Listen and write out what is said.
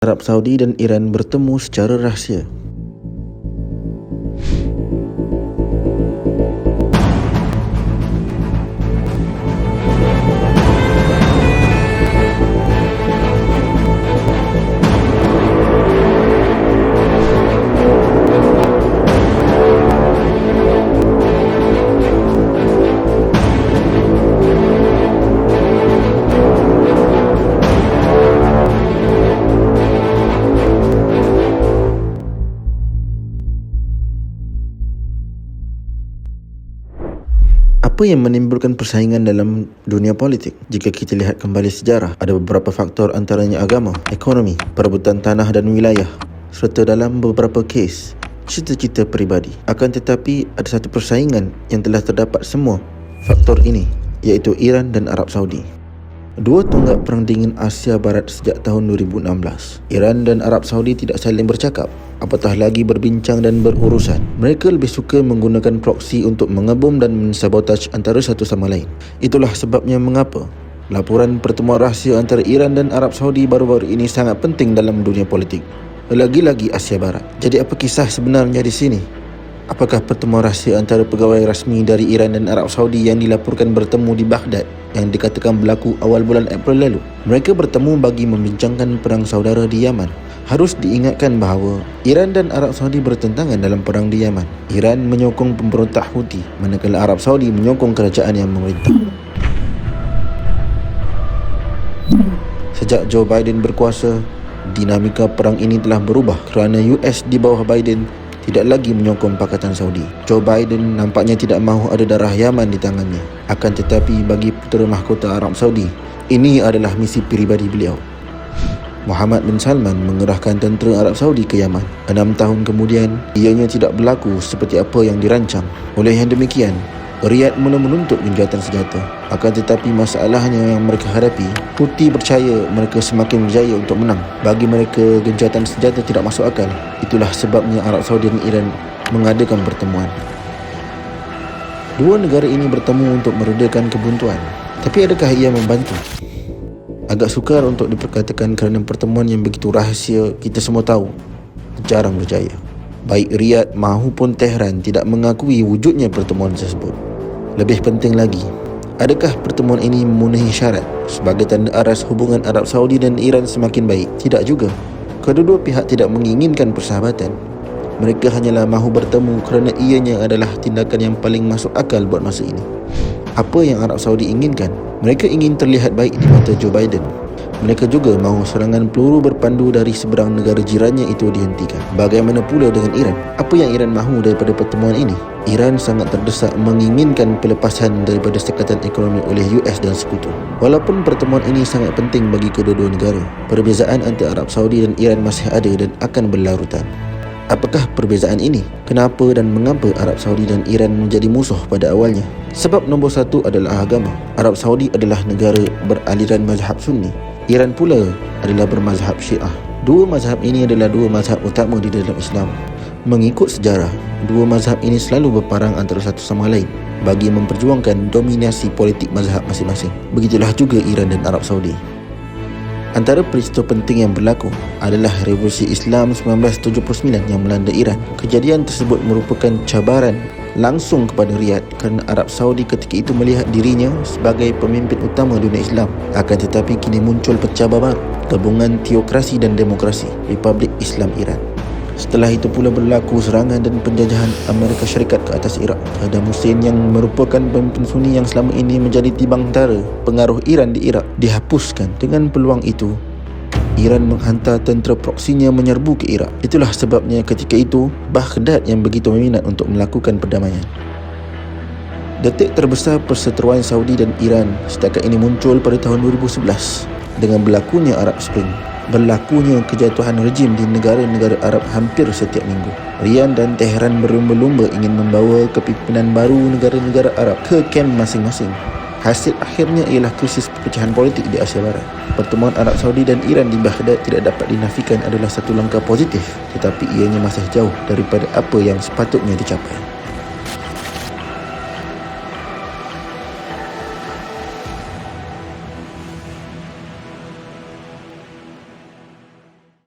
Arab Saudi dan Iran bertemu secara rahsia. Apa yang menimbulkan persaingan dalam dunia politik? Jika kita lihat kembali sejarah, ada beberapa faktor, antaranya agama, ekonomi, perebutan tanah dan wilayah, serta dalam beberapa kes, cita-cita peribadi. Akan tetapi, ada satu persaingan yang telah terdapat semua faktor ini, iaitu Iran dan Arab Saudi. Dua tonggak Perang Dingin Asia Barat sejak tahun 2016. Iran dan Arab Saudi tidak saling bercakap, apatah lagi berbincang dan berurusan. Mereka lebih suka menggunakan proksi untuk mengebom dan mensabotaj antara satu sama lain. Itulah sebabnya mengapa laporan pertemuan rahsia antara Iran dan Arab Saudi baru-baru ini sangat penting dalam dunia politik, lagi-lagi Asia Barat. Jadi apa kisah sebenarnya di sini? Apakah pertemuan rahsia antara pegawai rasmi dari Iran dan Arab Saudi yang dilaporkan bertemu di Baghdad yang dikatakan berlaku awal bulan April lalu? Mereka bertemu bagi membincangkan perang saudara di Yaman. Harus diingatkan bahawa Iran dan Arab Saudi bertentangan dalam perang di Yaman. Iran menyokong pemberontak Houthi, manakala Arab Saudi menyokong kerajaan yang memerintah. Sejak Joe Biden berkuasa, dinamika perang ini telah berubah kerana US di bawah Biden tidak lagi menyokong Pakatan Saudi. Joe Biden nampaknya tidak mahu ada darah Yaman di tangannya. Akan tetapi bagi Putera Mahkota Arab Saudi, ini adalah misi pribadi beliau. Muhammad bin Salman mengerahkan tentera Arab Saudi ke Yaman. 6 tahun kemudian, ianya tidak berlaku seperti apa yang dirancang. Oleh yang demikian, Riyadh mula menuntut gencatan senjata. Akan tetapi masalahnya yang mereka hadapi, Houthi percaya mereka semakin berjaya untuk menang. Bagi mereka, gencatan senjata tidak masuk akal. Itulah sebabnya Arab Saudi dan Iran mengadakan pertemuan. Dua negara ini bertemu untuk meredakan kebuntuan. Tapi adakah ia membantu? Agak sukar untuk diperkatakan kerana pertemuan yang begitu rahsia, kita semua tahu, jarang berjaya. Baik Riyadh maupun Tehran tidak mengakui wujudnya pertemuan tersebut. Lebih penting lagi, adakah pertemuan ini memenuhi syarat sebagai tanda aras hubungan Arab Saudi dan Iran semakin baik? Tidak juga. Kedua-dua pihak tidak menginginkan persahabatan. Mereka hanyalah mahu bertemu kerana ianya adalah tindakan yang paling masuk akal buat masa ini. Apa yang Arab Saudi inginkan? Mereka ingin terlihat baik di mata Joe Biden. Mereka juga mahu serangan peluru berpandu dari seberang negara jirannya itu dihentikan. Bagaimana pula dengan Iran? Apa yang Iran mahu daripada pertemuan ini? Iran sangat terdesak menginginkan pelepasan daripada sekatan ekonomi oleh US dan sekutu. Walaupun pertemuan ini sangat penting bagi kedua-dua negara, perbezaan antara Arab Saudi dan Iran masih ada dan akan berlarutan. Apakah perbezaan ini? Kenapa dan mengapa Arab Saudi dan Iran menjadi musuh pada awalnya? Sebab nombor satu adalah agama. Arab Saudi adalah negara beraliran mazhab Sunni. Iran pula adalah bermazhab Syiah. Dua mazhab ini adalah dua mazhab utama di dalam Islam. Mengikut sejarah, dua mazhab ini selalu berperang antara satu sama lain bagi memperjuangkan dominasi politik mazhab masing-masing. Begitulah juga Iran dan Arab Saudi. Antara peristiwa penting yang berlaku adalah Revolusi Islam 1979 yang melanda Iran. Kejadian tersebut merupakan cabaran langsung kepada Riyadh kerana Arab Saudi ketika itu melihat dirinya sebagai pemimpin utama dunia Islam. Akan tetapi kini muncul pecah baru, gabungan teokrasi dan demokrasi, Republik Islam Iran. Setelah itu pula berlaku serangan dan penjajahan Amerika Syarikat ke atas Iraq. Saddam Hussein yang merupakan pemimpin Sunni yang selama ini menjadi tibang tara pengaruh Iran di Iraq dihapuskan. Dengan peluang itu, Iran menghantar tentera proksinya menyerbu ke Iraq. Itulah sebabnya ketika itu Baghdad yang begitu berminat untuk melakukan perdamaian. Detik terbesar perseteruan Saudi dan Iran setakat ini muncul pada tahun 2011 dengan berlakunya Arab Spring. Berlakunya kejatuhan rejim di negara-negara Arab hampir setiap minggu. Riyadh dan Tehran berlumba-lumba ingin membawa kepimpinan baru negara-negara Arab ke kem masing-masing. Hasil akhirnya ialah krisis perpecahan politik di Asia Barat. Pertemuan Arab Saudi dan Iran di Baghdad tidak dapat dinafikan adalah satu langkah positif, tetapi ianya masih jauh daripada apa yang sepatutnya dicapai.